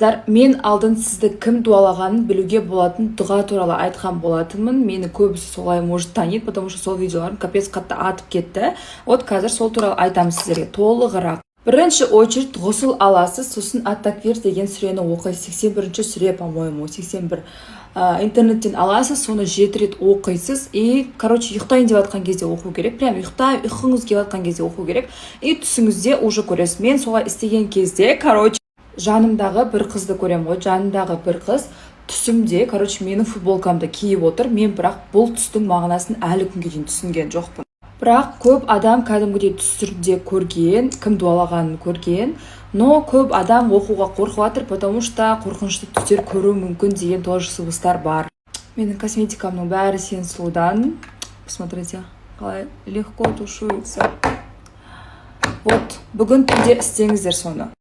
Қыздар, мен алдын сізді кім дуалағанын білуге болатын дұға туралы айтқан болатынмын. Мені көбісі солай может танит, потому что сол видеоларым капец қатты атып кетті. Вот қазір сол туралы айтамын сіздерге толығырақ. Бірінші очередь ғұсыл аласыз, сосын ат-таквир деген сүрені оқисыз. 81-ші сүре, по-моему, 81. Интернеттен аласыз, соны 7 рет оқисыз. И, короче, ұйықтайын деп жатқан кезде оқу керек. Прям ұйқыңыз келіп жатқан кезде оқу керек. И түсіңізде уже көресіз. Мен солай істеген кезде, короче, жанымдағы бір қызды көрем ғой, жанымдағы бір қыз түсімде, короче, менің футболкамды киіп отыр. Мен бірақ бұл түстің мағынасын әлі күнге дейін түсінген жоқпын. Бірақ көп адам кәдімгідей түсірде көрген, кім дуалағанын көрген, но көп адам оқуға қорқып жатыр, потому что қорқынышты түстер көру мүмкін деген тоже сыбыстар бар. Менің косметикамның бәрі сен сұлудан. Посмотрите, қалай легко тушуется. Вот, бүгін түнде істеңіздер соны.